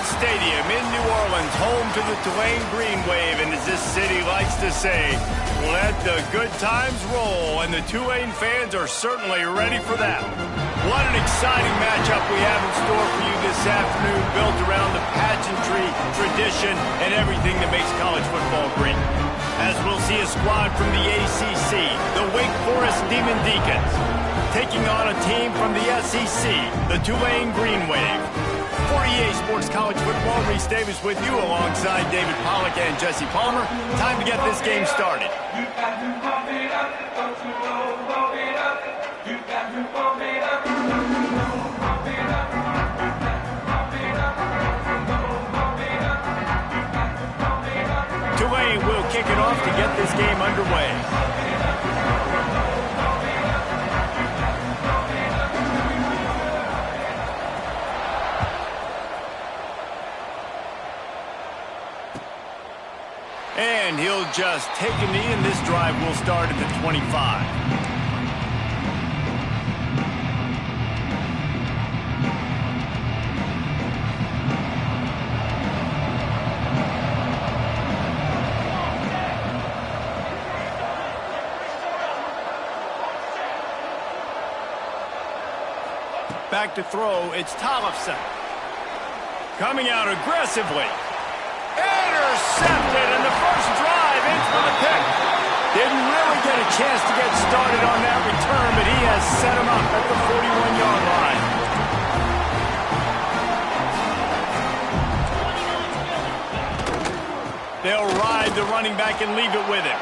Stadium in New Orleans, home to the Tulane Green Wave, and as this city likes to say, let the good times roll, and the Tulane fans are certainly ready for that. What an exciting matchup we have in store for you this afternoon, built around the pageantry, tradition, and everything that makes college football great. As we'll see a squad from the ACC, the Wake Forest Demon Deacons, taking on a team from the SEC, the Tulane Green Wave. For EA Sports College Football, Reese Davis with you alongside David Pollack and Jesse Palmer. Time to get this game started. Tulane will kick it off to get this game underway. And he'll just take a knee, and this drive will start at the 25. Back to throw, it's Tollefson. Coming out aggressively. Intercepted, and the first drive in for the pick. Didn't really get a chance to get started on that return, but he has set him up at the 41-yard line. They'll ride the running back and leave it with him.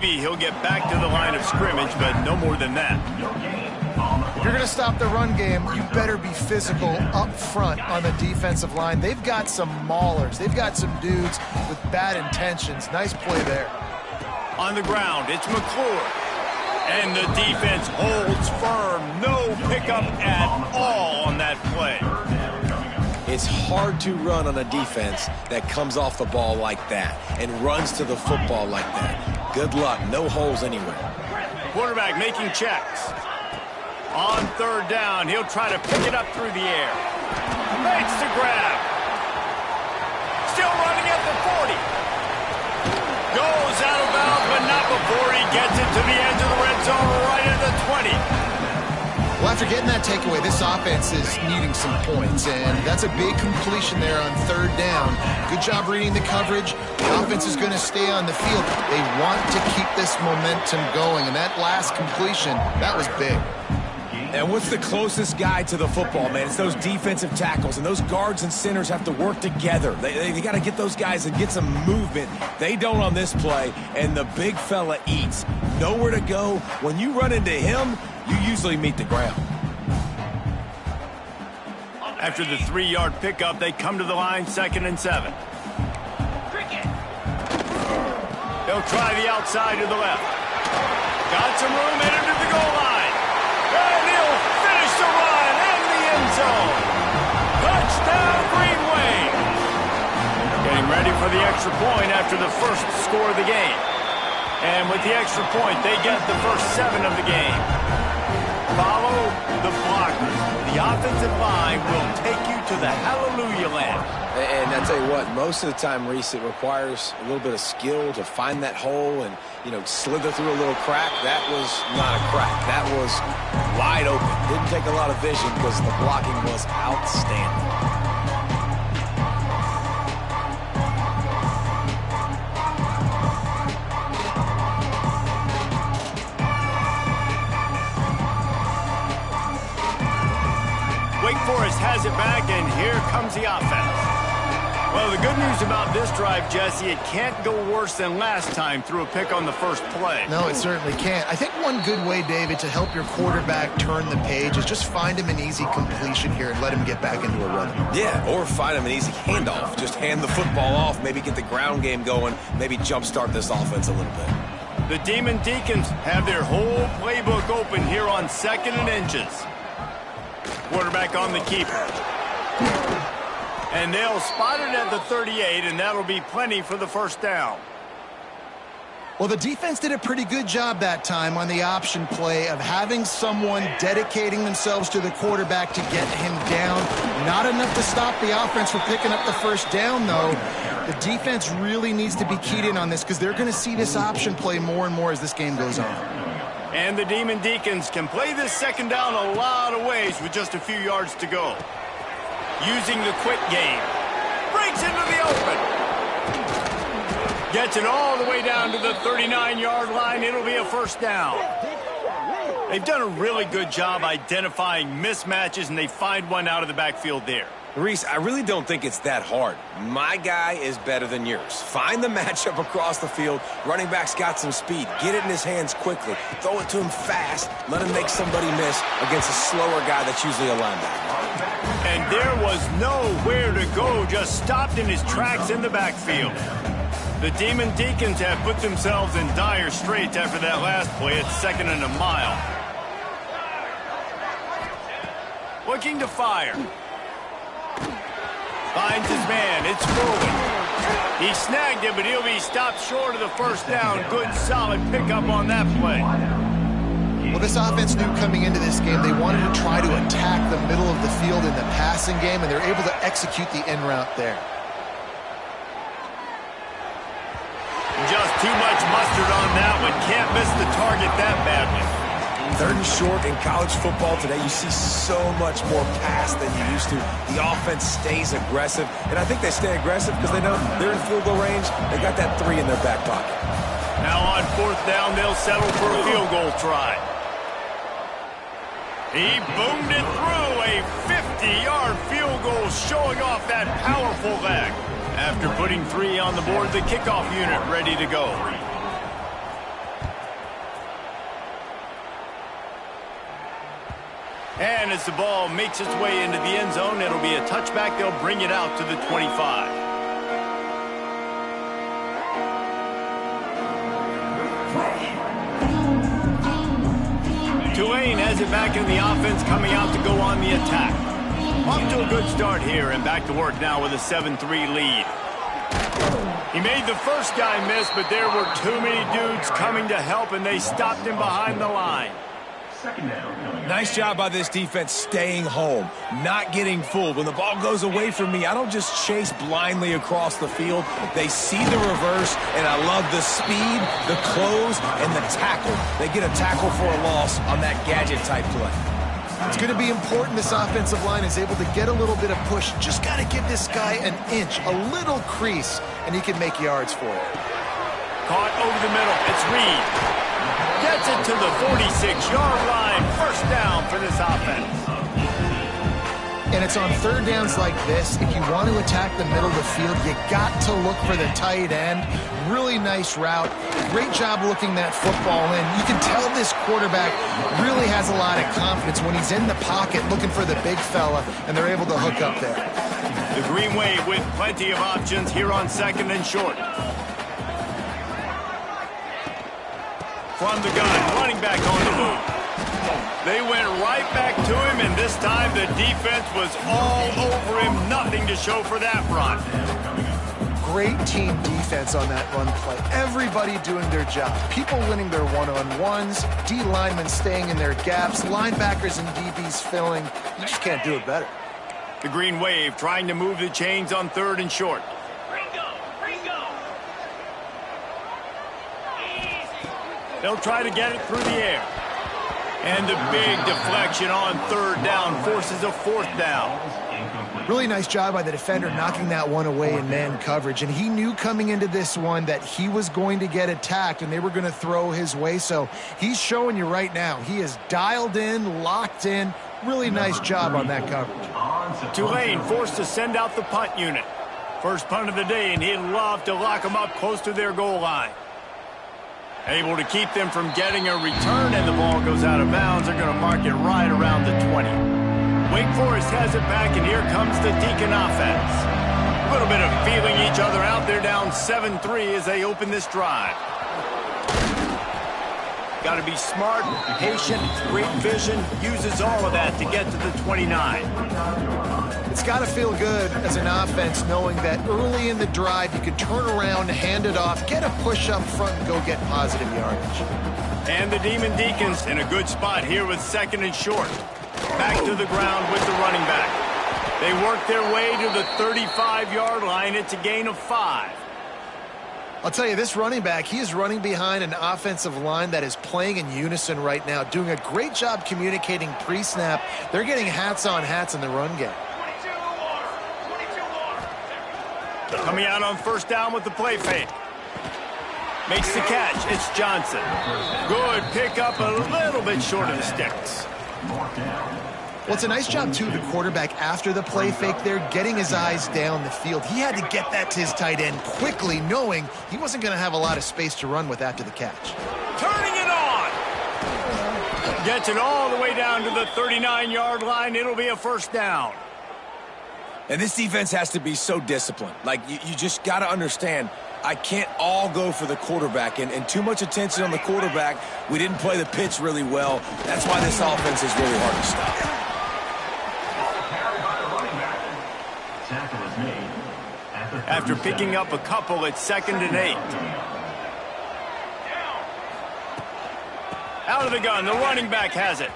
Maybe he'll get back to the line of scrimmage, but no more than that. If you're going to stop the run game, you better be physical up front on the defensive line. They've got some maulers. They've got some dudes with bad intentions. Nice play there. On the ground, it's McClure. And the defense holds firm. No pickup at all on that play. It's hard to run on a defense that comes off the ball like that and runs to the football like that. Good luck. No holes anywhere. Quarterback making checks. On third down, he'll try to pick it up through the air. Makes the grab. Still running at the 40. Goes out of bounds, but not before he gets it to the edge of the red zone right at the 20. Well, after getting that takeaway, this offense is needing some points, and that's a big completion there on third down. Good job reading the coverage. The offense is going to stay on the field. They want to keep this momentum going, and that last completion, that was big. And what's the closest guy to the football, man? It's those defensive tackles, and those guards and centers have to work together. They got to get those guys and get some movement. They don't on this play, and the big fella eats. Nowhere to go. When you run into him, you usually meet the ground. After the 3-yard pickup, they come to the line, 2nd and 7. They'll try the outside to the left. Got some room, headed to the goal line. And he'll finish the run in the end zone. Touchdown, Green Wave. Getting ready for the extra point after the first score of the game. And with the extra point, they get the first 7 of the game. Follow the blockers. The offensive line will take you to the hallelujah land. And I tell you what, most of the time, Reese, it requires a little bit of skill to find that hole and, slither through a little crack. That was not a crack. That was wide open. Didn't take a lot of vision because the blocking was outstanding. has it back, and here comes the offense. Well, the good news about this drive, Jesse, it can't go worse than last time through a pick on the first play. No, it certainly can't. I think one good way, David, to help your quarterback turn the page is just find him an easy completion here and let him get back into a rhythm. Yeah, or find him an easy handoff. Just hand the football off, maybe get the ground game going, maybe jumpstart this offense a little bit. The Demon Deacons have their whole playbook open here on 2nd and inches. Quarterback on the keeper. And they'll spot it at the 38, and that'll be plenty for the first down. Well, the defense did a pretty good job that time on the option play of having someone dedicating themselves to the quarterback to get him down. Not enough to stop the offense from picking up the first down, though. The defense really needs to be keyed in on this because they're going to see this option play more and more as this game goes on. And the Demon Deacons can play this second down a lot of ways with just a few yards to go. Using the quick game. Breaks into the open. Gets it all the way down to the 39-yard line. It'll be a first down. They've done a really good job identifying mismatches, and they find one out of the backfield there. Reese, I really don't think it's that hard. My guy is better than yours. Find the matchup across the field. Running back's got some speed. Get it in his hands quickly. Throw it to him fast. Let him make somebody miss against a slower guy that's usually a linebacker. And there was nowhere to go, just stopped in his tracks in the backfield. The Demon Deacons have put themselves in dire straits after that last play at 2nd and a mile. Looking to fire. Finds his man. It's Furley. He snagged it, but he'll be stopped short of the first down. Good, solid pickup on that play. Well, this offense knew coming into this game they wanted to try to attack the middle of the field in the passing game, and they're able to execute the in route there. Just too much mustard on that one. Can't miss the target that badly. 3rd and short in college football today. You see so much more pass than you used to. The offense stays aggressive, and I think they stay aggressive because they know they're in field goal range. They got that 3 in their back pocket. Now on 4th down, they'll settle for a field goal try. He boomed it through a 50-yard field goal, showing off that powerful leg. After putting 3 on the board, the kickoff unit ready to go. And as the ball makes its way into the end zone, it'll be a touchback. They'll bring it out to the 25. Tulane has it back in the offense, coming out to go on the attack. Off to a good start here, and back to work now with a 7-3 lead. He made the first guy miss, but there were too many dudes coming to help, and they stopped him behind the line. Nice job by this defense staying home, not getting fooled. When the ball goes away from me, I don't just chase blindly across the field. They see the reverse, and I love the speed, the close, and the tackle. They get a tackle for a loss on that gadget-type play. It's going to be important this offensive line is able to get a little bit of push. Just got to give this guy an inch, a little crease, and he can make yards for it. Caught over the middle. It's Reed. Gets it to the 46-yard line. First down for this offense. And it's on 3rd downs like this. If you want to attack the middle of the field, you got to look for the tight end. Really nice route. Great job looking that football in. You can tell this quarterback really has a lot of confidence when he's in the pocket looking for the big fella, and they're able to hook up there. The Green Wave with plenty of options here on 2nd and short. From the gun, running back on the move. They went right back to him, and this time the defense was all over him. Nothing to show for that run. Great team defense on that run play. Everybody doing their job. People winning their one-on-ones, D linemen staying in their gaps, linebackers and DBs filling. You just can't do it better. The Green Wave trying to move the chains on 3rd and short. They'll try to get it through the air. And the big deflection on third down forces a fourth down. Really nice job by the defender knocking that one away in man coverage. And he knew coming into this one that he was going to get attacked and they were going to throw his way. So he's showing you right now. He is dialed in, locked in. Really nice job on that coverage. Tulane forced to send out the punt unit. First punt of the day, and he'd love to lock them up close to their goal line. Able to keep them from getting a return, and the ball goes out of bounds. They're going to mark it right around the 20. Wake Forest has it back, and here comes the Deacon offense. A little bit of feeling each other out. They're down 7-3 as they open this drive. Got to be smart, patient, great vision. Uses all of that to get to the 29. It's got to feel good as an offense knowing that early in the drive you can turn around, hand it off, get a push up front, and go get positive yardage. And the Demon Deacons in a good spot here with second and short. Back to the ground with the running back. They work their way to the 35-yard line. It's a gain of 5. I'll tell you, this running back, he is running behind an offensive line that is playing in unison right now, doing a great job communicating pre-snap. They're getting hats on hats in the run game. Coming out on first down with the play fake. Makes the catch. It's Johnson. Good pickup, a little bit short of the sticks. Well, it's a nice job, too, of the quarterback after the play fake there, getting his eyes down the field. He had to get that to his tight end quickly, knowing he wasn't going to have a lot of space to run with after the catch. Turning it on! Gets it all the way down to the 39-yard line. It'll be a first down. And this defense has to be so disciplined. Like, you just got to understand, I can't all go for the quarterback. And too much attention on the quarterback. We didn't play the pitch really well. That's why this offense is really hard to stop. After picking up a couple, it's 2nd and 8. Out of the gun, the running back has it.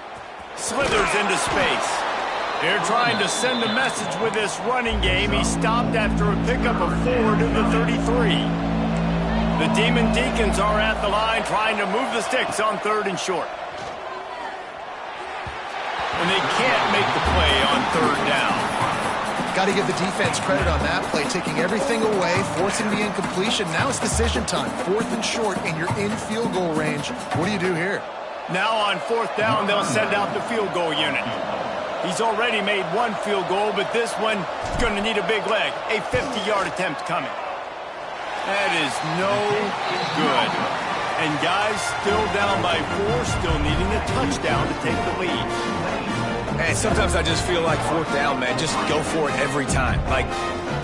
Slithers into space. They're trying to send a message with this running game. He stopped after a pickup of 4 to the 33. The Demon Deacons are at the line trying to move the sticks on 3rd and short. And they can't make the play on 3rd down. Got to give the defense credit on that play, taking everything away, forcing the incompletion. Now it's decision time. 4th and short, and you're in field goal range. What do you do here? Now on 4th down, they'll send out the field goal unit. He's already made 1 field goal, but this one is going to need a big leg. A 50-yard attempt coming. That is no good. And guys still down by 4, still needing a touchdown to take the lead. And sometimes I just feel like 4th down, man, just go for it every time. Like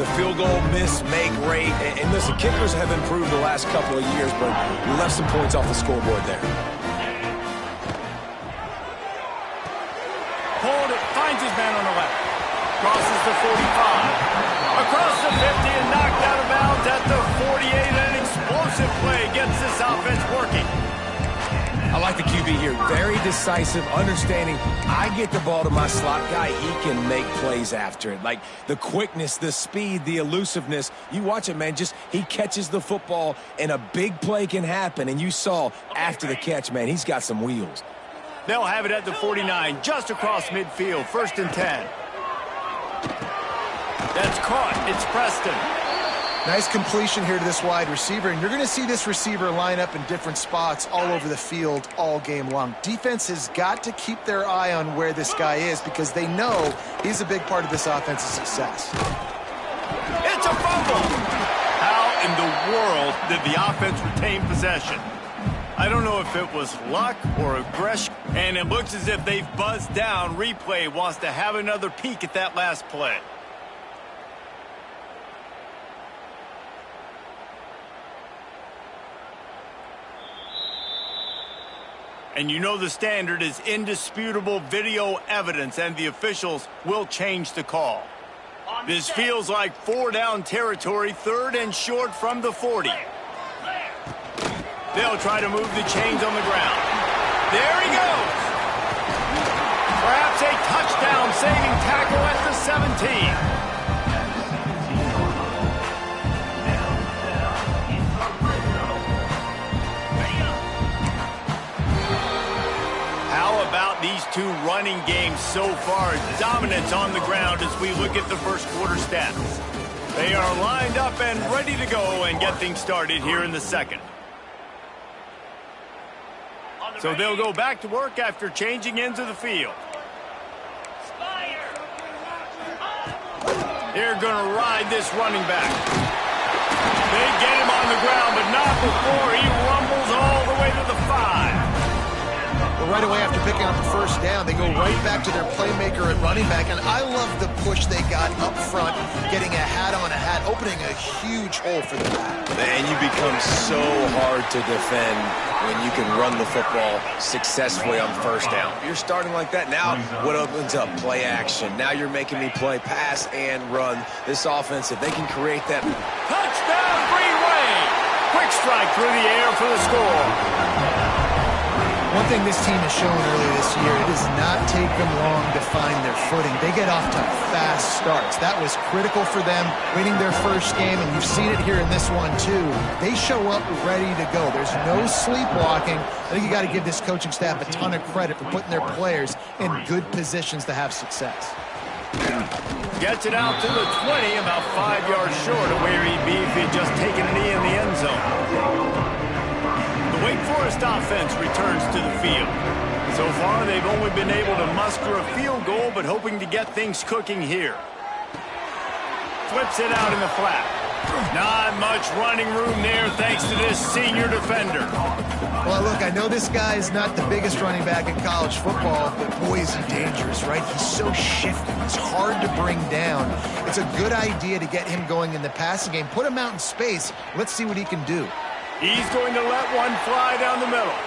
the field goal miss, make rate. And listen, kickers have improved the last couple of years, but we left some points off the scoreboard there. Hold it, finds his man on the left. Crosses the 45. Across the 50 and knocked out of bounds at the 48. An explosive play gets this offense working. I like the QB here. Very decisive, understanding I get the ball to my slot guy, he can make plays after it. Like the quickness, the speed, the elusiveness. You watch it, man. Just he catches the football and a big play can happen. And you saw after the catch, man, he's got some wheels. They'll have it at the 49, just across midfield, 1st and 10. That's caught. It's Preston. Nice completion here to this wide receiver, and you're going to see this receiver line up in different spots all over the field all game long. Defense has got to keep their eye on where this guy is because they know he's a big part of this offense's success. It's a fumble. How in the world did the offense retain possession? I don't know if it was luck or aggression, and it looks as if they've buzzed down. Replay wants to have another peek at that last play. And you know the standard is indisputable video evidence, and the officials will change the call. This feels like 4-down territory, 3rd and short from the 40. They'll try to move the chains on the ground. There he goes. Perhaps a touchdown-saving tackle at the 17. How about these two running games so far. Dominance on the ground as we look at the first quarter stats. They are lined up and ready to go and get things started here in the second. So they'll go back to work after changing into the field. They're going to ride this running back. They get him on the ground, but not before he rumbles all the way to the 5. Well, right away after picking up the first down, they go right back to their playmaker at running back, and I love the push they got up front, getting a hat on a hat, opening a huge hole for the back. Man, you become so hard to defend when you can run the football successfully on first down. You're starting like that. Now, what opens up? Play action. Now you're making me play pass and run. This offense, if they can create that. Touchdown, Greenway! Quick strike through the air for the score. One thing this team has shown earlier this year, it does not take them long to find their footing. They get off to fast starts. That was critical for them, winning their first game, and you've seen it here in this one too. They show up ready to go. There's no sleepwalking. I think you got to give this coaching staff a ton of credit for putting their players in good positions to have success. Gets it out to the 20, about 5 yards short of where he'd be if he'd just taken a knee in the end zone. The Wake Forest offense returns to the field. So far, they've only been able to muster a field goal, but hoping to get things cooking here. Flips it out in the flat. Not much running room there thanks to this senior defender. Well, look, I know this guy is not the biggest running back in college football, but boy, is he dangerous, right? He's so shifty. He's hard to bring down. It's a good idea to get him going in the passing game. Put him out in space. Let's see what he can do. He's going to let one fly down the middle.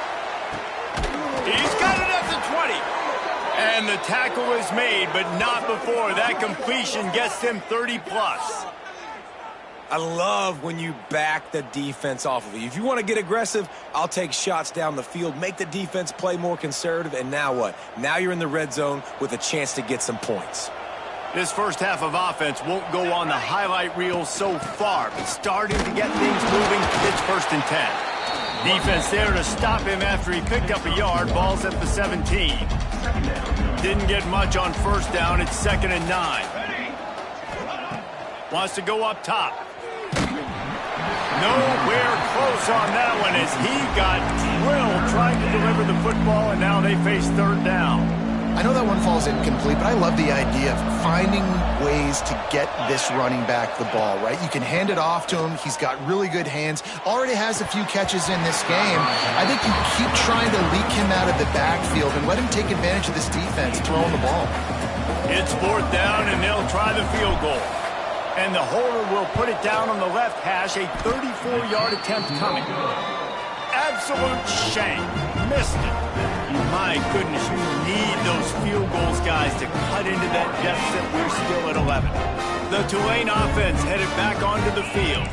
He's got it at the 20. And the tackle is made, but not before that completion gets them 30-plus. I love when you back the defense off of you. If you want to get aggressive, I'll take shots down the field, make the defense play more conservative, and now what? Now you're in the red zone with a chance to get some points. This first half of offense won't go on the highlight reel so far, but starting to get things moving, it's 1st and 10. Defense there to stop him after he picked up a yard. Ball's at the 17. Didn't get much on first down. It's 2nd and 9. Wants to go up top. Nowhere close on that one as he got drilled trying to deliver the football, and now they face 3rd down. I know that one falls incomplete, but I love the idea of finding ways to get this running back the ball, right? You can hand it off to him. He's got really good hands. Already has a few catches in this game. I think you keep trying to leak him out of the backfield and let him take advantage of this defense throwing the ball. It's 4th down, and they'll try the field goal. And the holder will put it down on the left hash, a 34-yard attempt coming. Absolute shame. Missed it. My goodness, you need those field goals, guys, to cut into that deficit. We're still at 11. The Tulane offense headed back onto the field.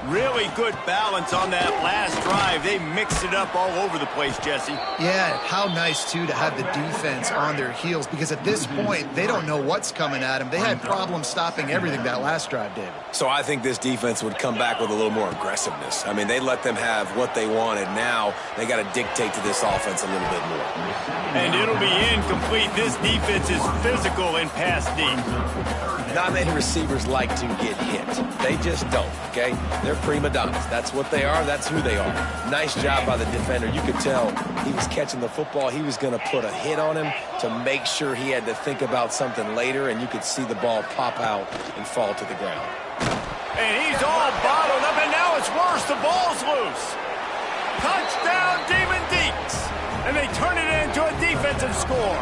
Really good balance on that last drive. They mixed it up all over the place, Jesse. Yeah, how nice, too, to have the defense on their heels, because at this point, they don't know what's coming at them. They had problems stopping everything that last drive, David. So I think this defense would come back with a little more aggressiveness. I mean, they let them have what they wanted. Now they got to dictate to this offense a little bit more. And it'll be incomplete. This defense is physical and pass deep. Not many receivers like to get hit. They just don't, okay? They're prima donnas. That's what they are. That's who they are. Nice job by the defender. You could tell he was catching the football. He was going to put a hit on him to make sure he had to think about something later, and you could see the ball pop out and fall to the ground. And he's all bottled up, and now it's worse. The ball's loose. Touchdown, Demon Deeks. And they turn it into a defensive score.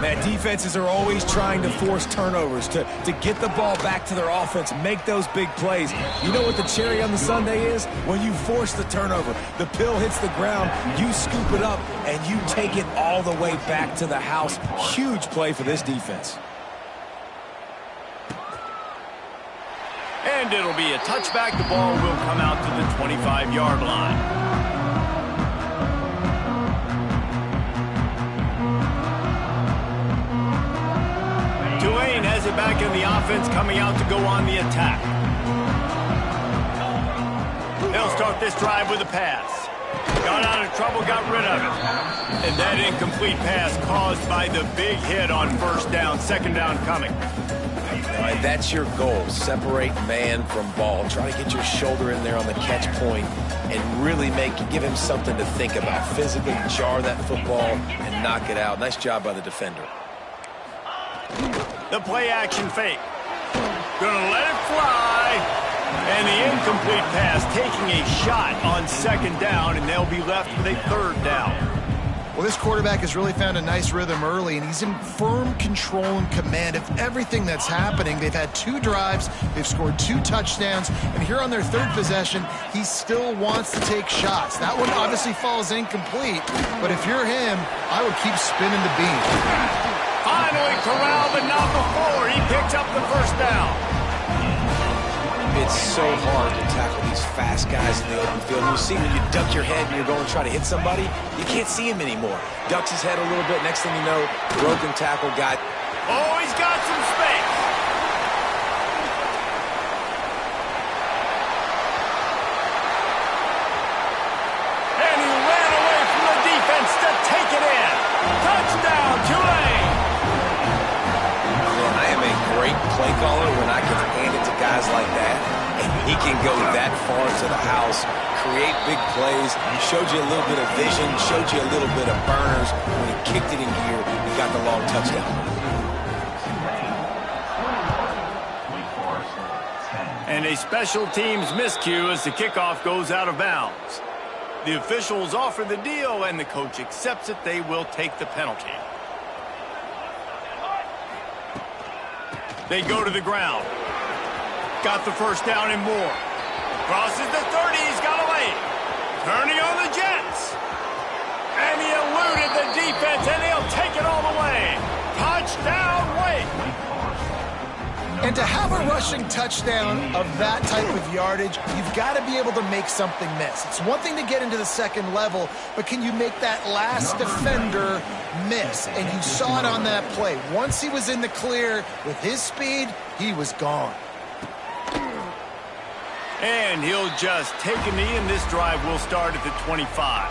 Man, defenses are always trying to force turnovers to get the ball back to their offense, make those big plays. You know what the cherry on the sundae is? When you force the turnover, the pill hits the ground, you scoop it up, and you take it all the way back to the house. Huge play for this defense. And it'll be a touchback. The ball will come out to the 25-yard line. Tulane has it back in the offense, coming out to go on the attack. They'll start this drive with a pass. Got out of trouble, got rid of it. And that incomplete pass caused by the big hit on first down, second down coming. All right, that's your goal. Separate man from ball. Try to get your shoulder in there on the catch point and really give him something to think about. Physically jar that football and knock it out. Nice job by the defender. The play action fake. Gonna let it fly. And the incomplete pass taking a shot on second down, and they'll be left with a third down. Well, this quarterback has really found a nice rhythm early, and he's in firm control and command of everything that's happening. They've had 2 drives, they've scored 2 touchdowns, and here on their third possession, he still wants to take shots. That one obviously falls incomplete, but if you're him, I would keep spinning the beam. Finally corralled, but not before. He picked up the first down. It's so hard to tackle these fast guys in the open field. You see when you duck your head and you're going to try to hit somebody, you can't see him anymore. Ducks his head a little bit. Next thing you know, broken tackle got... Oh, he's got some space. And he ran away from the defense to take it in. Touchdown, Tulane. Man, I am a great play caller when I can hand it to guys like that. And he can go that far to the house, create big plays. He showed you a little bit of vision, showed you a little bit of burners. When he kicked it in gear, he got the long touchdown. And a special teams miscue as the kickoff goes out of bounds. The officials offer the deal, and the coach accepts it. They will take the penalty. They go to the ground. Got the first down and more. Crosses the 30. He's got a lane. Turning on the Jets. And he eluded the defense, and he'll take it all the way. Touchdown, Wake. And to have a rushing touchdown of that type of yardage, you've got to be able to make something miss. It's one thing to get into the second level, but can you make that last defender miss? And you saw it on that play. Once he was in the clear with his speed, he was gone. And he'll just take a knee, and this drive will start at the 25.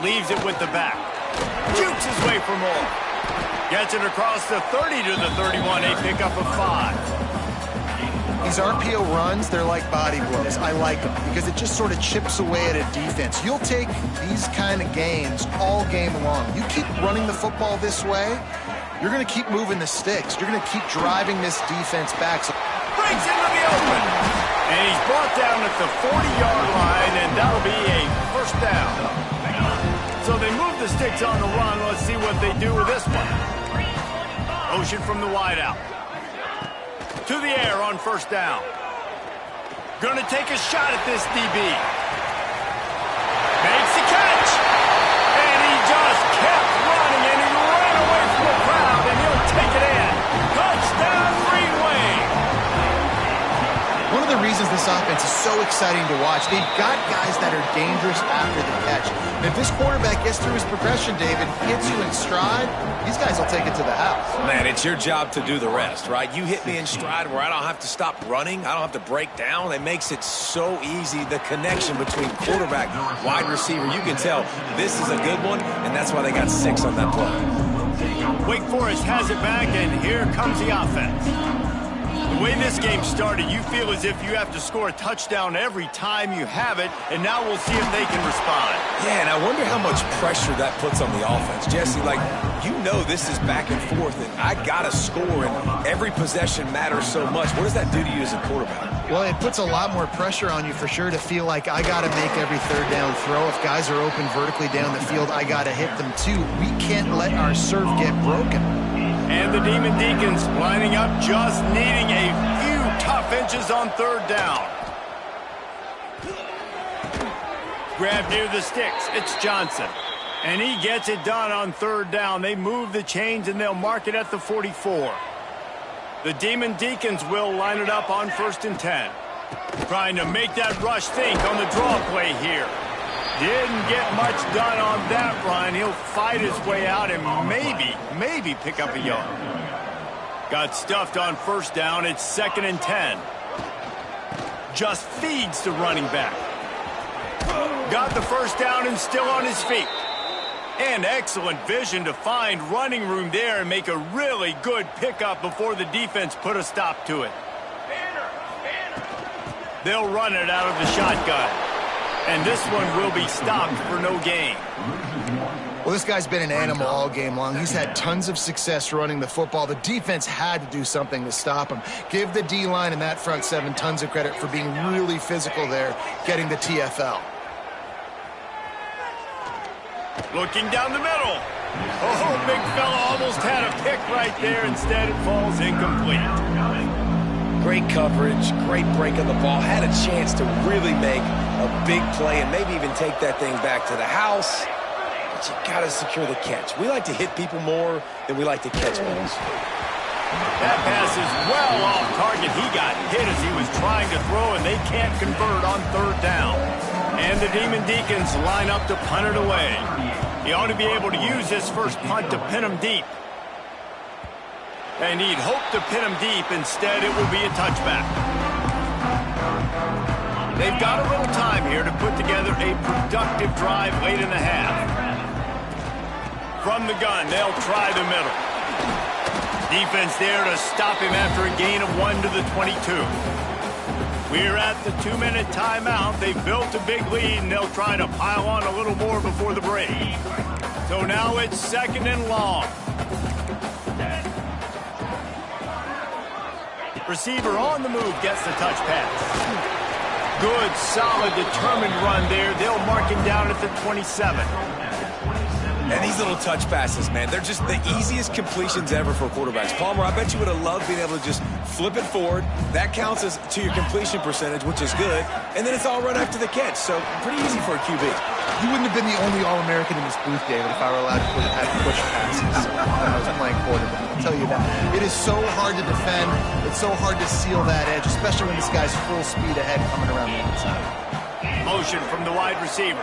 Leaves it with the back. Jukes his way for more. Gets it across the 30 to the 31. A pickup of 5. These RPO runs, they're like body blows. I like them because it just sort of chips away at a defense. You'll take these kind of games all game long. You keep running the football this way, you're going to keep moving the sticks. You're going to keep driving this defense back. So breaks into the open. And he's brought down at the 40-yard line, and that'll be a first down. So they move the sticks on the run. Let's see what they do with this one. Motion from the wideout. To the air on first down. Gonna take a shot at this DB. Makes the catch. And he just kept running, and he ran away from the crowd, and he'll take it in. Touchdown, Green Wave. one of the reasons this offense is so exciting to watch, they've got guys that are dangerous after the catch. And if this quarterback gets through his progression, David, hits you in stride, these guys will take it to the house. Man, it's your job to do the rest, right? You hit me in stride where I don't have to stop running. I don't have to break down. It makes it so easy. The connection between quarterback, wide receiver, you can tell this is a good one, and that's why they got 6 on that play. Wake Forest has it back, and here comes the offense. The way this game started, you feel as if you have to score a touchdown every time you have it, and now we'll see if they can respond. Yeah, and I wonder how much pressure that puts on the offense. Jesse, like, you know this is back and forth, and I got to score, and every possession matters so much. What does that do to you as a quarterback? Well, it puts a lot more pressure on you for sure to feel like I got to make every third down throw. If guys are open vertically down the field, I got to hit them too. We can't let our serve get broken. And the Demon Deacons lining up, just needing a few tough inches on third down. Grab near the sticks. It's Johnson. And he gets it done on third down. They move the chains, and they'll mark it at the 44. The Demon Deacons will line it up on 1st and 10. Trying to make that rush think on the draw play here. Didn't get much done on that run. He'll fight his way out and maybe pick up a yard. Got stuffed on 1st down. It's 2nd and 10. Just feeds the running back. Got the 1st down and still on his feet. And excellent vision to find running room there and make a really good pickup before the defense put a stop to it. They'll run it out of the shotgun. And this one will be stopped for no gain. Well, this guy's been an animal all game long. He's had tons of success running the football. The defense had to do something to stop him. Give the D-line and that front seven tons of credit for being really physical there, getting the TFL. Looking down the middle. Oh, big fella almost had a pick right there. Instead, it falls incomplete. Great coverage, great break of the ball. Had a chance to really make a big play and maybe even take that thing back to the house. But you got to secure the catch. We like to hit people more than we like to catch balls. That pass is well off target. He got hit as he was trying to throw, and they can't convert on 3rd down. And the Demon Deacons line up to punt it away. He ought to be able to use his first punt to pin him deep. And he'd hope to pin him deep. Instead, it will be a touchback. They've got a little time here to put together a productive drive late in the half. From the gun, they'll try the middle. Defense there to stop him after a gain of 1 to the 22. We're at the 2-minute timeout. They've built a big lead, and they'll try to pile on a little more before the break. So now it's 2nd and long. Receiver on the move gets the touch pass. Good, solid, determined run there. They'll mark him down at the 27. And these little touch passes, man, they're just the easiest completions ever for quarterbacks. Palmer, I bet you would have loved being able to just flip it forward. That counts as to your completion percentage, which is good. And then it's all run after the catch, so pretty easy for a QB. You wouldn't have been the only All-American in this booth, David, if I were allowed to push passes when I was playing quarterback. I'll tell you that. It is so hard to defend. It's so hard to seal that edge, especially when this guy's full speed ahead coming around the inside. Motion from the wide receiver.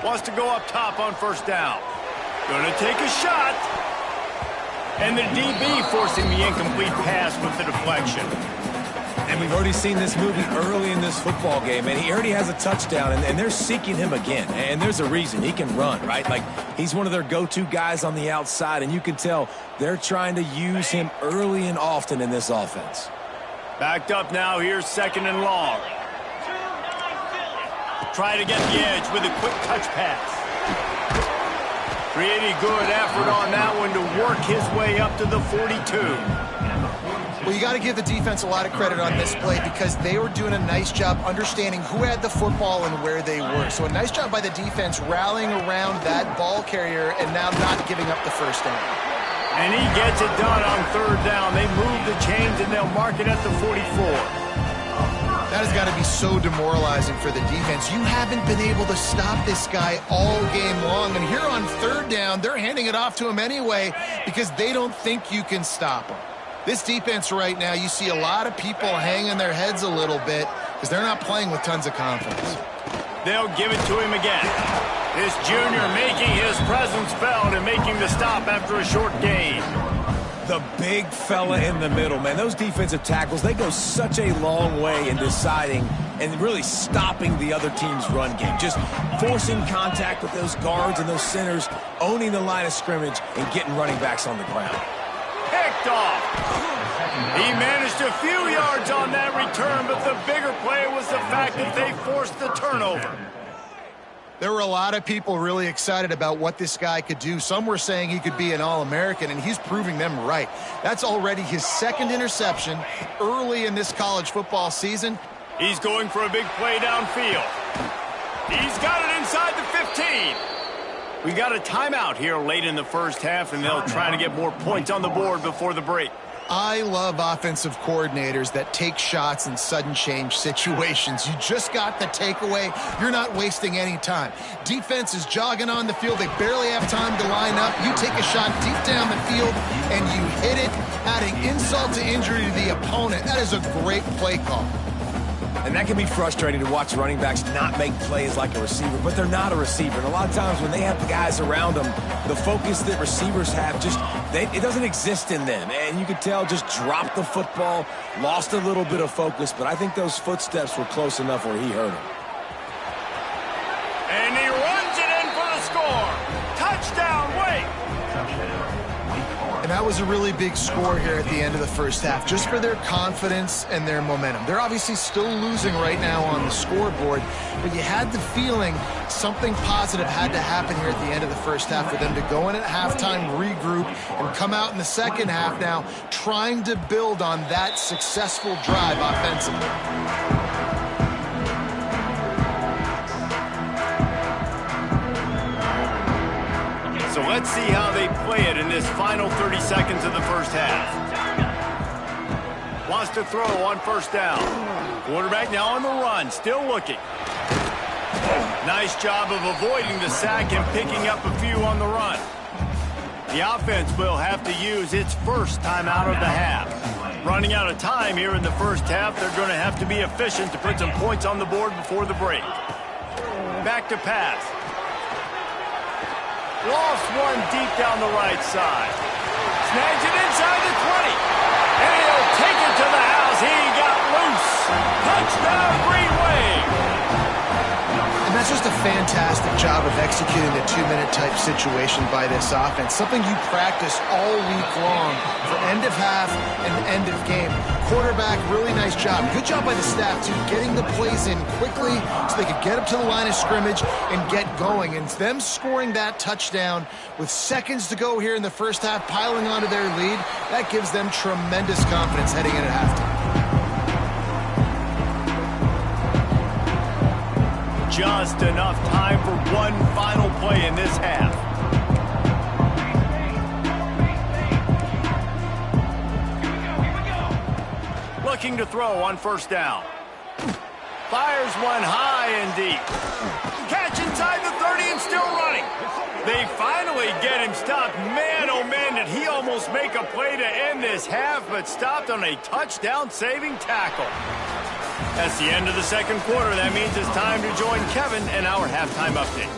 Wants to go up top on 1st down. Gonna take a shot. And the DB forcing the incomplete pass with the deflection. And we've already seen this movie early in this football game, and he already has a touchdown, and they're seeking him again. And there's a reason. He can run, right? Like, he's one of their go-to guys on the outside, and you can tell they're trying to use him early and often in this offense. Backed up now. Here's 2nd and long. Try to get the edge with a quick touch pass. Pretty good effort on that one to work his way up to the 42. Well, you got to give the defense a lot of credit on this play because they were doing a nice job understanding who had the football and where they were. So a nice job by the defense rallying around that ball carrier and now not giving up the 1st down. And he gets it done on 3rd down. They move the chains and they'll mark it at the 44. That has got to be so demoralizing for the defense. You haven't been able to stop this guy all game long. And here on 3rd down, they're handing it off to him anyway because they don't think you can stop him. This defense right now, you see a lot of people hanging their heads a little bit because they're not playing with tons of confidence. They'll give it to him again. This junior making his presence felt and making the stop after a short gain. The big fella in the middle, man. Those defensive tackles, they go such a long way in deciding and really stopping the other team's run game. Just forcing contact with those guards and those centers, owning the line of scrimmage, and getting running backs on the ground. Picked off. He managed a few yards on that return, but the bigger play was the fact that they forced the turnover. There were a lot of people really excited about what this guy could do. Some were saying he could be an All-American, and he's proving them right. That's already his 2nd interception early in this college football season. He's going for a big play downfield. He's got it inside the 15. We got a timeout here late in the 1st half, and they'll try to get more points on the board before the break. I love offensive coordinators that take shots in sudden change situations. You just got the takeaway. You're not wasting any time. Defense is jogging on the field. They barely have time to line up. You take a shot deep down the field, and you hit it, adding insult to injury to the opponent. That is a great play call. And that can be frustrating to watch running backs not make plays like a receiver, but they're not a receiver. And a lot of times when they have the guys around them, the focus that receivers have it doesn't exist in them. And you could tell just dropped the football, lost a little bit of focus, but I think those footsteps were close enough where he hurt him. And he runs it in for the score. Touchdown, Wake. And that was a really big score here at the end of the first half, just for their confidence and their momentum. They're obviously still losing right now on the scoreboard, but you had the feeling something positive had to happen here at the end of the first half for them to go in at halftime, regroup, and come out in the second half now trying to build on that successful drive offensively. So let's see how they play it in this final 30 seconds of the first half. Wants to throw on first down. Quarterback now on the run, still looking. Nice job of avoiding the sack and picking up a few on the run. The offense will have to use its first timeout of the half. Running out of time here in the first half, they're going to have to be efficient to put some points on the board before the break. Back to pass. Lost one deep down the right side. Snags it inside the 20. And he'll take it to the house. He got loose. Touchdown, Green Wave. And that's just a fantastic job of executing the two-minute type situation by this offense. Something you practice all week long for end of half and end of game. Quarterback, really nice job. Good job by the staff, too, getting the plays in quickly so they could get up to the line of scrimmage and get going. And them scoring that touchdown with seconds to go here in the first half, piling onto their lead, that gives them tremendous confidence heading in at halftime. Just enough time for one final play in this half. Looking to throw on first down. Fires one high and deep. Catch inside the 30 and still running. They finally get him stopped. Man, oh man, did he almost make a play to end this half, but stopped on a touchdown-saving tackle. That's the end of the second quarter. That means it's time to join Kevin in our halftime update.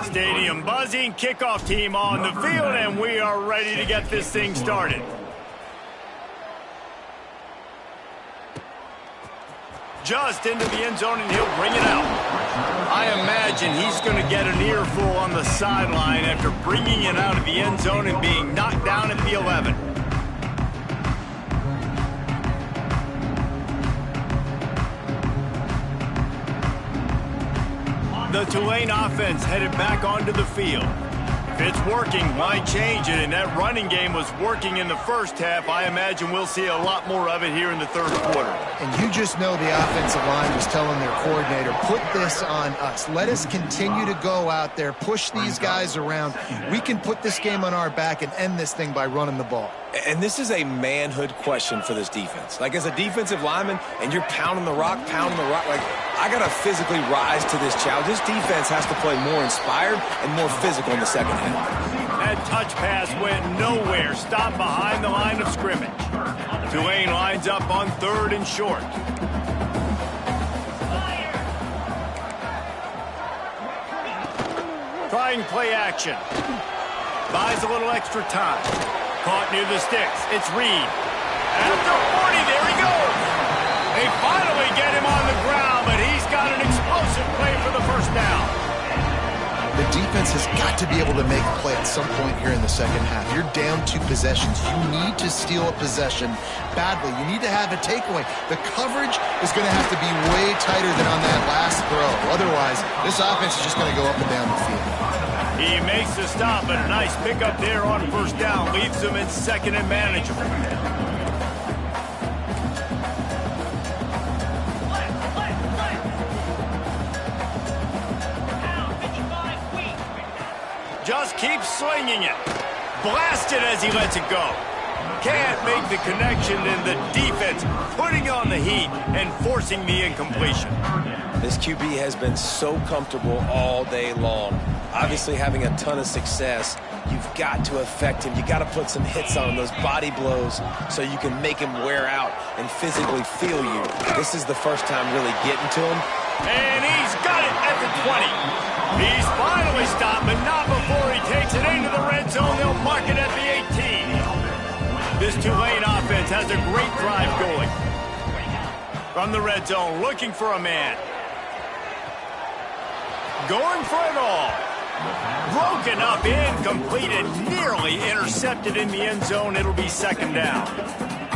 Stadium buzzing, kickoff team on the field, and we are ready to get this thing started. Just into the end zone, and he'll bring it out. I imagine he's going to get an earful on the sideline after bringing it out of the end zone and being knocked down at the 11. The Tulane offense headed back onto the field. If it's working, why change it? And that running game was working in the first half. I imagine we'll see a lot more of it here in the third quarter. And you just know the offensive line was telling their coordinator, put this on us. Let us continue to go out there, push these guys around. We can put this game on our back and end this thing by running the ball. And this is a manhood question for this defense. Like, as a defensive lineman, and you're pounding the rock, like, I got to physically rise to this challenge. This defense has to play more inspired and more physical in the second half. That touch pass went nowhere. Stopped behind the line of scrimmage. Tulane lines up on third and short. Trying play action. Buys a little extra time. Caught near the sticks. It's Reed. After 40, there he goes. They finally get him on the ground, but he's got an explosive play for the first down. The defense has got to be able to make a play at some point here in the second half. You're down 2 possessions. You need to steal a possession badly. You need to have a takeaway. The coverage is going to have to be way tighter than on that last throw. Otherwise, this offense is just going to go up and down the field. He makes the stop, but a nice pickup there on first down. Leaves him in second and manageable. Just keep slinging it. blasted as he lets it go. Can't make the connection, and the defense putting on the heat and forcing the incompletion. This QB has been so comfortable all day long. Obviously having a ton of success. You've got to affect him. You got to put some hits on him, those body blows, so you can make him wear out and physically feel you. This is the first time really getting to him. And he's got it at the 20. He's finally stopped, but not before he takes it into the red zone. They'll mark it at the 18. This Tulane offense has a great drive going. From the red zone, looking for a man. Going for it all. Broken up, incomplete, and nearly intercepted in the end zone. It'll be second down.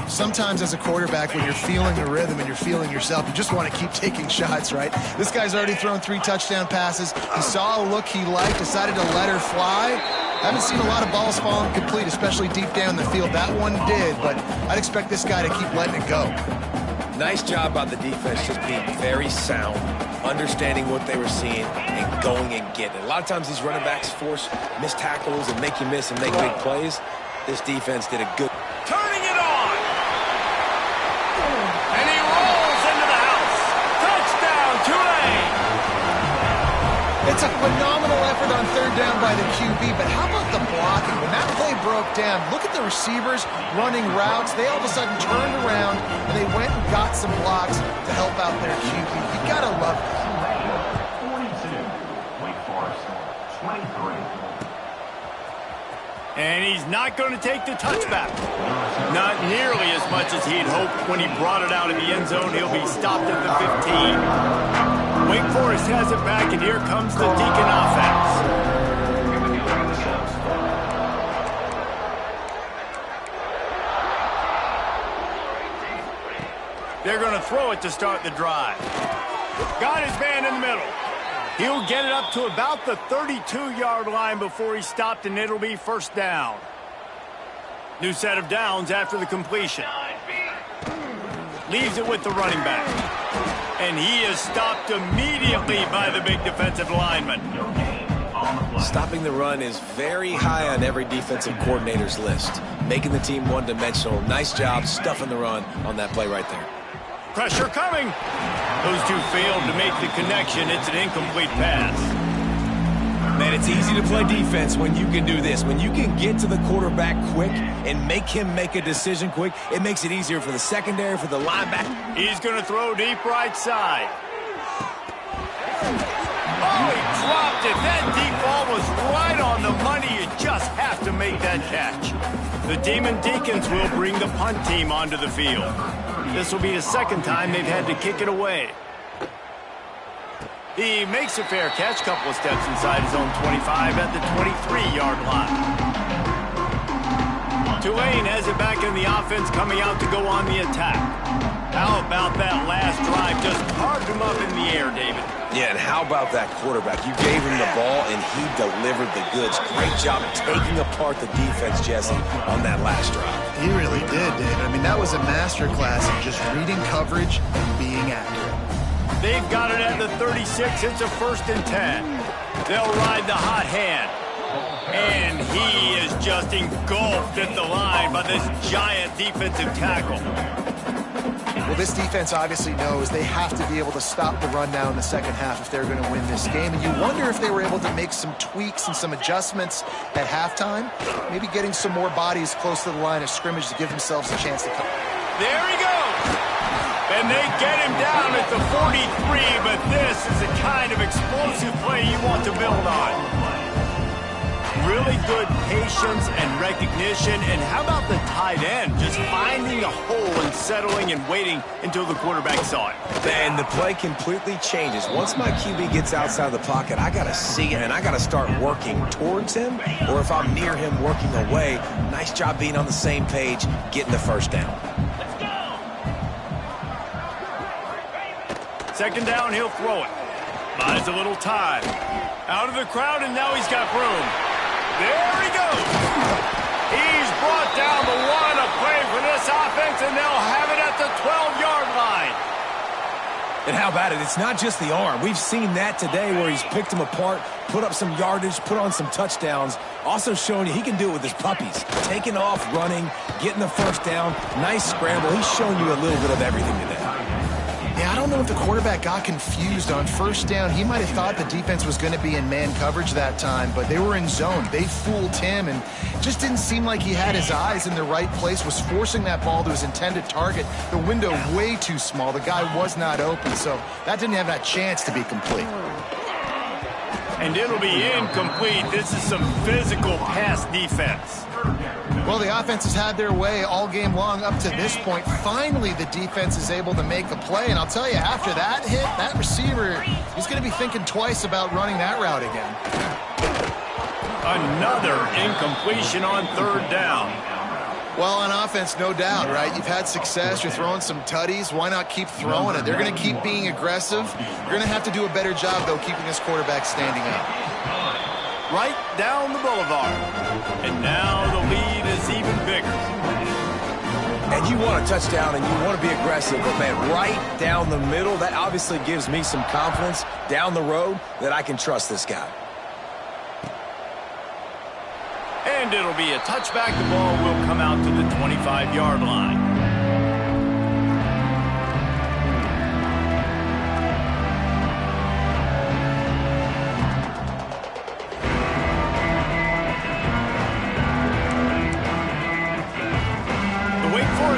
Sometimes as a quarterback, when you're feeling the rhythm and you're feeling yourself, you just want to keep taking shots, right? This guy's already thrown 3 touchdown passes. He saw a look he liked, decided to let her fly. Haven't seen a lot of balls fall incomplete, especially deep down the field. That one did, but I'd expect this guy to keep letting it go. Nice job by the defense, just being very sound, understanding what they were seeing, and going and getting it. A lot of times these running backs force missed tackles and make you miss and make big plays. This defense did a good... Turning it on! And he rolls into the house. Touchdown, Tulane! It's a phenomenal effort on third down by the QB, but how about the blocking? When that play broke down, look at the receivers running routes. They all of a sudden turned around, and they went and got some blocks to help out their QB. You gotta love it. 42, Wake Forest, 23. And he's not going to take the touchback. Not nearly as much as he had hoped when he brought it out in the end zone. He'll be stopped at the 15. Wake Forest has it back, and here comes the Deacon offense. They're going to throw it to start the drive. Got his man in the middle. He'll get it up to about the 32-yard line before he's stopped, and it'll be first down. New set of downs after the completion. Leaves it with the running back. And he is stopped immediately by the big defensive lineman. Stopping the run is very high on every defensive coordinator's list. Making the team one-dimensional. Nice job stuffing the run on that play right there. Pressure coming. Those two failed to make the connection. It's an incomplete pass. Man, it's easy to play defense when you can do this. When you can get to the quarterback quick and make him make a decision quick, it makes it easier for the secondary, for the linebacker. He's going to throw deep right side. Oh, he dropped it. That deep ball was right on the money. You just have to make that catch. The Demon Deacons will bring the punt team onto the field. This will be the second time they've had to kick it away. He makes a fair catch, couple of steps inside his own 25 at the 23-yard line. Tulane has it back in the offense, coming out to go on the attack. How about that last drive? Just carved him up in the air, David. Yeah, and how about that quarterback? You gave him the ball, and he delivered the goods. Great job taking apart the defense, Jesse, on that last drive. He really did, David. I mean, that was a masterclass in just reading coverage and being accurate. They've got it at the 36. It's a 1st and 10. They'll ride the hot hand. And he is just engulfed at the line by this giant defensive tackle. Well, this defense obviously knows they have to be able to stop the run now in the second half if they're going to win this game. And you wonder if they were able to make some tweaks and some adjustments at halftime. Maybe getting some more bodies close to the line of scrimmage to give themselves a chance to come. There he goes. And they get him down at the 43, but this is the kind of explosive play you want to build on. Really good patience and recognition. And how about the tight end? Just finding a hole and settling and waiting until the quarterback saw it. And the play completely changes. Once my QB gets outside the pocket, I got to see him, and I got to start working towards him, or if I'm near him, working away. Nice job being on the same page, getting the first down. Second down, he'll throw it. Buys a little time. Out of the crowd, and now he's got room. There he goes. He's brought down the one, a play for this offense, and they'll have it at the 12-yard line. And how about it? It's not just the arm. We've seen that today where he's picked them apart, put up some yardage, put on some touchdowns. Also showing you he can do it with his puppies. Taking off, running, getting the first down. Nice scramble. He's shown you a little bit of everything today. Yeah, I don't know if the quarterback got confused on first down. He might have thought the defense was going to be in man coverage that time, but they were in zone. They fooled him, and just didn't seem like he had his eyes in the right place, was forcing that ball to his intended target. The window way too small. The guy was not open, so that didn't have that chance to be complete. And it'll be incomplete. This is some physical pass defense. Well, the offense has had their way all game long up to this point. Finally, the defense is able to make a play. And I'll tell you, after that hit, that receiver, he's going to be thinking twice about running that route again. Another incompletion on third down. Well, on offense, no doubt, right? You've had success. You're throwing some tutties. Why not keep throwing it? They're going to keep being aggressive. You're going to have to do a better job, though, keeping this quarterback standing up. Right down the boulevard. And now the lead is even bigger. And you want a touchdown and you want to be aggressive, but man, right down the middle, that obviously gives me some confidence down the road that I can trust this guy. And it'll be a touchback. The ball will come out to the 25-yard line.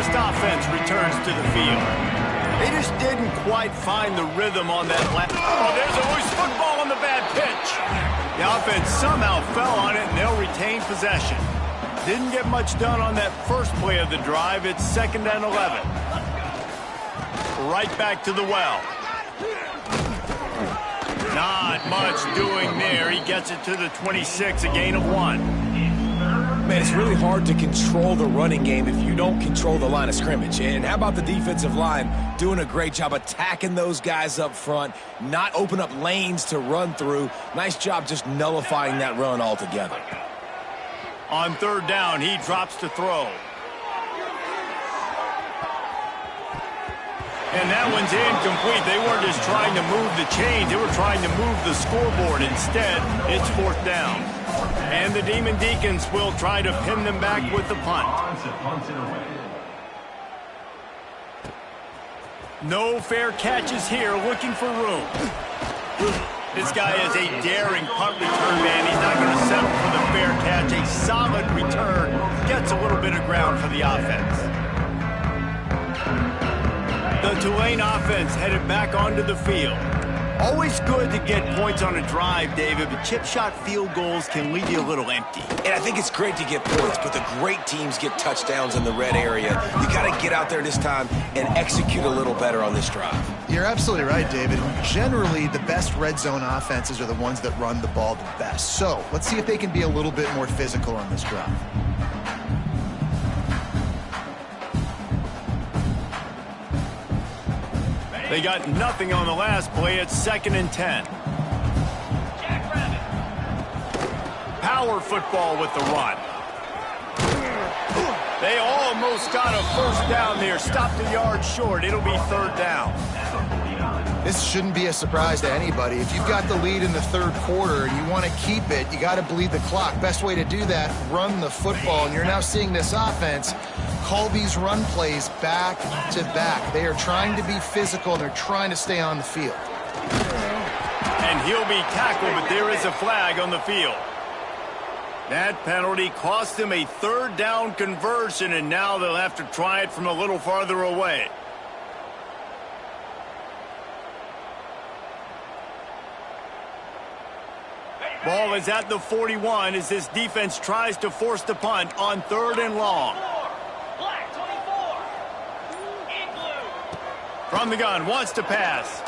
Offense returns to the field. They just didn't quite find the rhythm on that last. Oh, there's a loose football on the bad pitch. The offense somehow fell on it, and they'll retain possession. Didn't get much done on that first play of the drive. It's 2nd and 11. Right back to the well. Not much doing there. He gets it to the 26, a gain of 1. Man, it's really hard to control the running game if you don't control the line of scrimmage. And how about the defensive line doing a great job attacking those guys up front, not open up lanes to run through. Nice job just nullifying that run altogether. On third down, he drops to throw. And that one's incomplete. They weren't just trying to move the chains. They were trying to move the scoreboard. Instead, it's 4th down. And the Demon Deacons will try to pin them back with the punt. No fair catches here, looking for room. This guy is a daring punt return man. He's not going to settle for the fair catch. A solid return gets a little bit of ground for the offense. The Tulane offense headed back onto the field. Always good to get points on a drive, David, but chip shot field goals can leave you a little empty. And I think it's great to get points, but the great teams get touchdowns in the red area. You got to get out there this time and execute a little better on this drive. You're absolutely right, David. Generally, the best red zone offenses are the ones that run the ball the best. So let's see if they can be a little bit more physical on this drive. They got nothing on the last play. It's 2nd and 10. Power football with the run. They almost got a first down there. Stopped a yard short. It'll be 3rd down. This shouldn't be a surprise to anybody. If you've got the lead in the 3rd quarter and you want to keep it, you got to bleed the clock. Best way to do that, run the football. And you're now seeing this offense call these run plays back to back. They are trying to be physical, and they're trying to stay on the field. And he'll be tackled, but there is a flag on the field. That penalty cost him a 3rd down conversion, and now they'll have to try it from a little farther away. Ball is at the 41 as this defense tries to force the punt on 3rd and long. From the gun, wants to pass.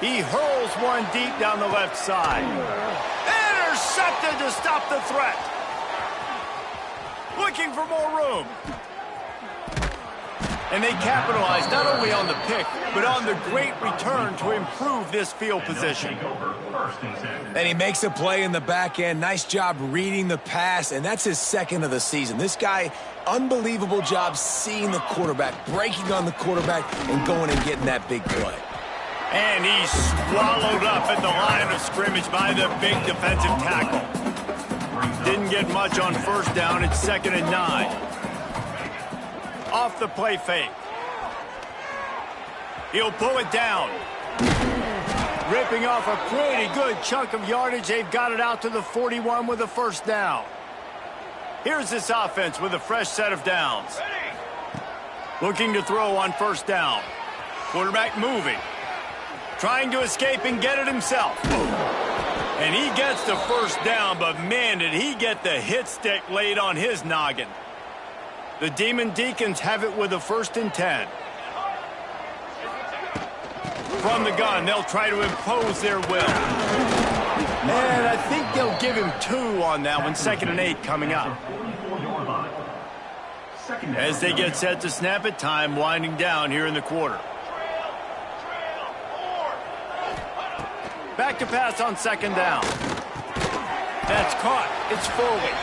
He hurls one deep down the left side. Intercepted to stop the threat. Looking for more room. And they capitalize not only on the pick, but on the great return to improve this field position. And he makes a play in the back end. Nice job reading the pass, and that's his 2nd of the season. This guy unbelievable job seeing the quarterback, breaking on the quarterback, and going and getting that big play. And he's swallowed up at the line of scrimmage by the big defensive tackle. Didn't get much on first down. It's 2nd and 9. Off the play fake. He'll pull it down. Ripping off a pretty good chunk of yardage. They've got it out to the 41 with a first down. Here's this offense with a fresh set of downs. Looking to throw on first down. Quarterback moving. Trying to escape and get it himself. And he gets the first down, but man, did he get the hit stick laid on his noggin. The Demon Deacons have it with a 1st and 10. From the gun, they'll try to impose their will. And I think they'll give him 2 on that one. 2nd and 8 coming up. As they get set to snap it, time winding down here in the quarter. Back to pass on 2nd down. That's caught. It's Foley.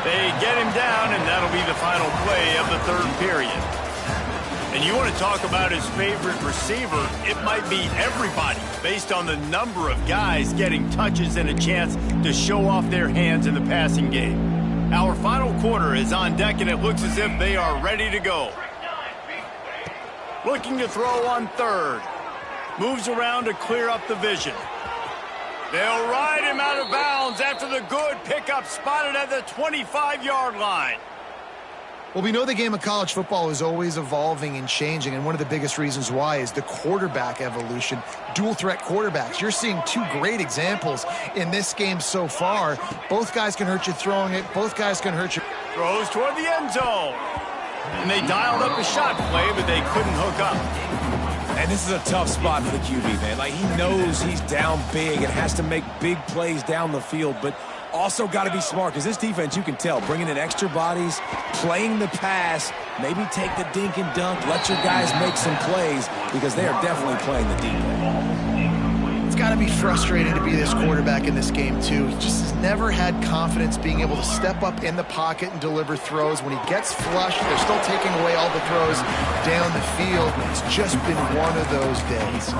They get him down, and that'll be the final play of the 3rd period. And you want to talk about his favorite receiver, it might be everybody, based on the number of guys getting touches and a chance to show off their hands in the passing game. Our final quarter is on deck, and it looks as if they are ready to go. Looking to throw on 3rd. Moves around to clear up the vision. They'll ride him out of bounds after the good pickup spotted at the 25-yard line. Well, we know the game of college football is always evolving and changing, and one of the biggest reasons why is the quarterback evolution. Dual-threat quarterbacks. You're seeing 2 great examples in this game so far. Both guys can hurt you throwing it. Both guys can hurt you. Throws toward the end zone. And they dialed up a shot play, but they couldn't hook up. And this is a tough spot for the QB, man. Like, he knows he's down big and has to make big plays down the field, but also got to be smart, because this defense, you can tell, bringing in extra bodies, playing the pass, maybe take the dink and dunk, let your guys make some plays, because they are definitely playing the deep ball. It's got to be frustrating to be this quarterback in this game, too. He just has never had confidence being able to step up in the pocket and deliver throws. When he gets flushed, they're still taking away all the throws down the field. It's just been one of those days.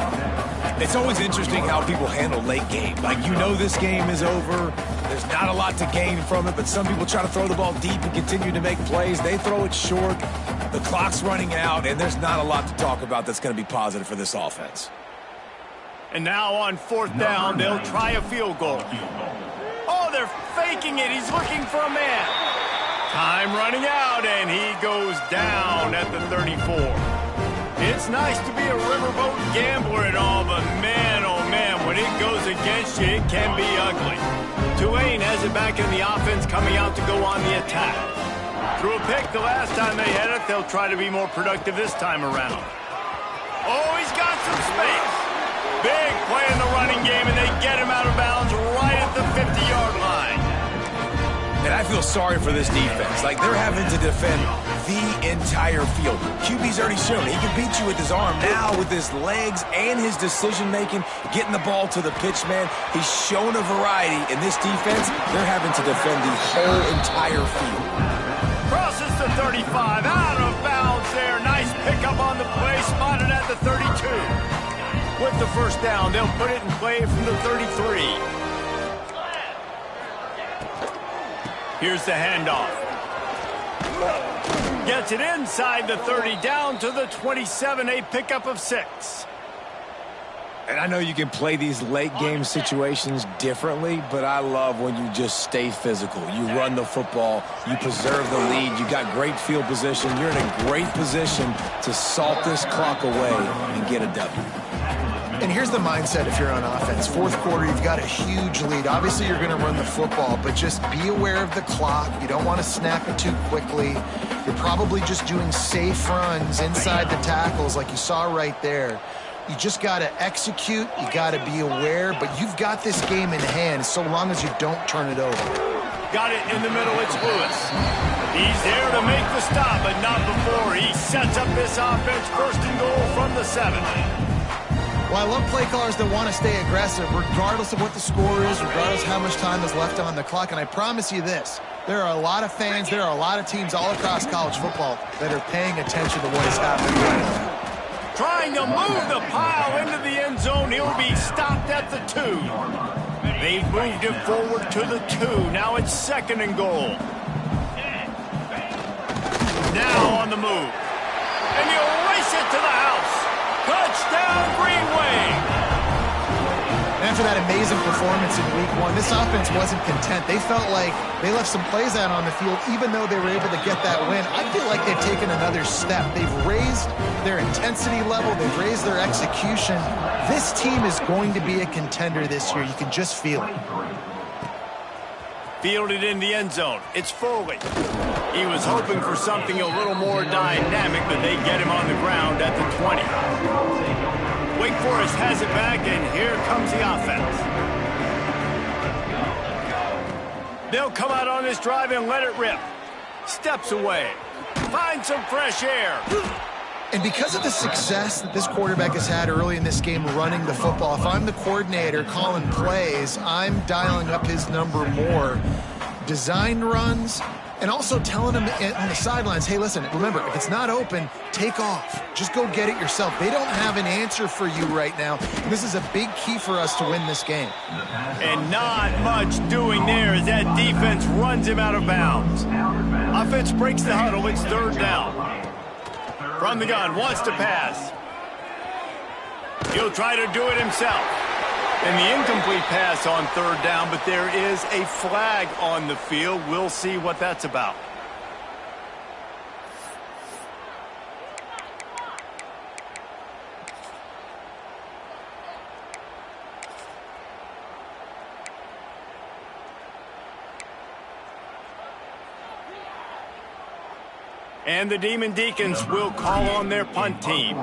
It's always interesting how people handle late game. Like, you know this game is over. There's not a lot to gain from it, but some people try to throw the ball deep and continue to make plays. They throw it short. The clock's running out, and there's not a lot to talk about that's going to be positive for this offense. And now on 4th down, they'll try a field goal. Oh, they're faking it. He's looking for a man. Time running out, and he goes down at the 34. It's nice to be a riverboat gambler and all, but man, oh man, when it goes against you, it can be ugly. Tulane has it back in the offense, coming out to go on the attack. Threw a pick the last time they had it. They'll try to be more productive this time around. Oh, he's got some space. Big play in the running game, and they get him out of bounds right at the 50-yard line. And I feel sorry for this defense. Like, they're having to defend the entire field. QB's already shown he can beat you with his arm. Now, with his legs and his decision-making, getting the ball to the pitch, man, he's shown a variety. In this defense, they're having to defend the whole entire field. Crosses the 35, out of bounds there. Nice pickup on the play, spotted at the 32. With the first down, they'll put it in play from the 33. Here's the handoff. Gets it inside the 30, down to the 27, a pickup of 6. And I know you can play these late game situations differently, but I love when you just stay physical. You run the football, you preserve the lead, you got great field position, you're in a great position to salt this clock away and get a W. And here's the mindset if you're on offense. 4th quarter, you've got a huge lead. Obviously, you're going to run the football, but just be aware of the clock. You don't want to snap it too quickly. You're probably just doing safe runs inside the tackles like you saw right there. You just got to execute. You got to be aware, but you've got this game in hand so long as you don't turn it over. Got it in the middle. It's Lewis. He's there to make the stop, but not before. He sets up this offense, 1st and goal from the 7. Well, I love play callers that want to stay aggressive, regardless of what the score is, regardless of how much time is left on the clock. And I promise you this, There are a lot of fans, there are a lot of teams all across college football that are paying attention to what is happening right now. Trying to move the pile into the end zone. He'll be stopped at the 2. They've moved it forward to the 2. Now it's 2nd and goal. Now on the move. And he'll race it to the house. Touchdown, Green Wave. After that amazing performance in week 1, this offense wasn't content. They felt like they left some plays out on the field, even though they were able to get that win. I feel like they've taken another step. They've raised their intensity level. They've raised their execution. This team is going to be a contender this year. You can just feel it. Fielded in the end zone. It's Foley. He was hoping for something a little more dynamic, but they get him on the ground at the 20. Wake Forest has it back, and here comes the offense. They'll come out on this drive and let it rip. Steps away. Find some fresh air. And because of the success that this quarterback has had early in this game running the football, if I'm the coordinator calling plays, I'm dialing up his number more. Design runs, and also telling him on the sidelines, hey, listen, remember, if it's not open, take off. Just go get it yourself. They don't have an answer for you right now. And this is a big key for us to win this game. And not much doing there as that defense runs him out of bounds. Offense breaks the huddle. It's 3rd down. From the gun, wants to pass. He'll try to do it himself. And the incomplete pass on 3rd down, but there is a flag on the field. We'll see what that's about. And the Demon Deacons will call on their punt team.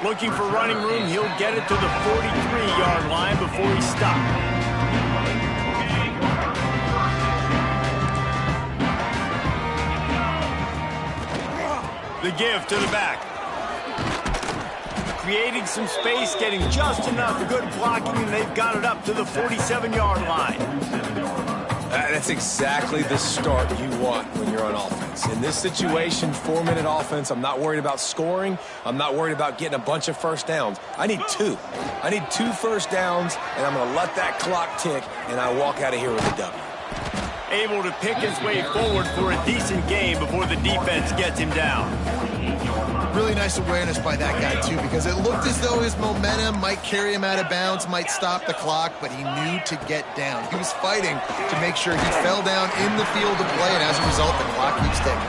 Looking for running room, he'll get it to the 43-yard line before he's stopped. The give to the back. Creating some space, getting just enough good blocking, and they've got it up to the 47-yard line. That's exactly the start you want when you're on offense. In this situation, 4-minute offense, I'm not worried about scoring. I'm not worried about getting a bunch of first downs. I need 2. I need 2 first downs, and I'm going to let that clock tick, and I walk out of here with a W. Able to pick his way forward for a decent game before the defense gets him down. Really nice awareness by that guy, too, because it looked as though his momentum might carry him out of bounds, might stop the clock, but he knew to get down. He was fighting to make sure he fell down in the field of play, and as a result, the clock keeps ticking.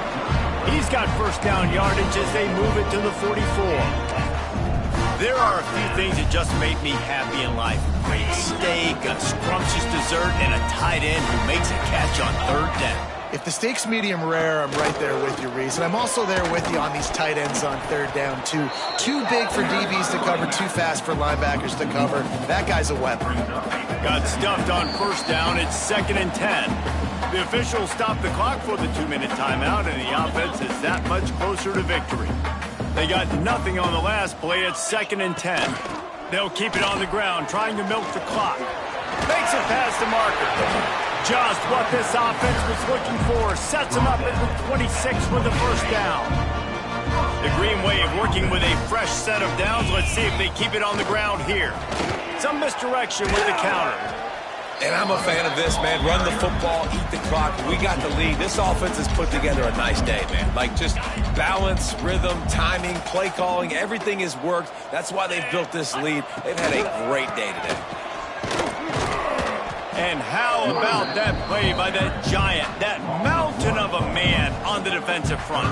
He's got first down yardage as they move it to the 44. There are a few things that just make me happy in life. Great steak, a scrumptious dessert, and a tight end who makes a catch on 3rd down. If the steak's medium rare, I'm right there with you, Reese. And I'm also there with you on these tight ends on 3rd down, too. Too big for DBs to cover, too fast for linebackers to cover. That guy's a weapon. Got stuffed on 1st down. It's 2nd and 10. The officials stop the clock for the 2-minute timeout, and the offense is that much closer to victory. They got nothing on the last play. It's 2nd and 10. They'll keep it on the ground, trying to milk the clock. Makes it past the marker. Just what this offense was looking for. Sets them up at the 26 for the first down. The Green Wave working with a fresh set of downs. Let's see if they keep it on the ground here. Some misdirection with the counter. And I'm a fan of this, man. Run the football, eat the clock. We got the lead. This offense has put together a nice day, man. Like, just balance, rhythm, timing, play calling, everything has worked. That's why they've built this lead. They've had a great day today. And how about that play by that giant, that mountain of a man on the defensive front?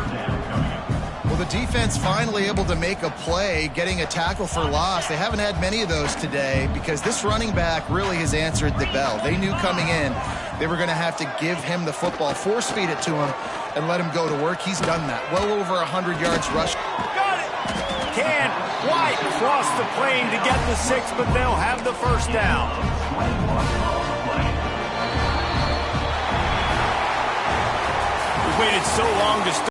Well, the defense finally able to make a play, getting a tackle for loss. They haven't had many of those today because this running back really has answered the bell. They knew coming in they were going to have to give him the football, force feed it to him, and let him go to work. He's done that. Well over 100 yards rush. Got it! Can White cross the plane to get the 6, but they'll have the first down. We waited so long to start.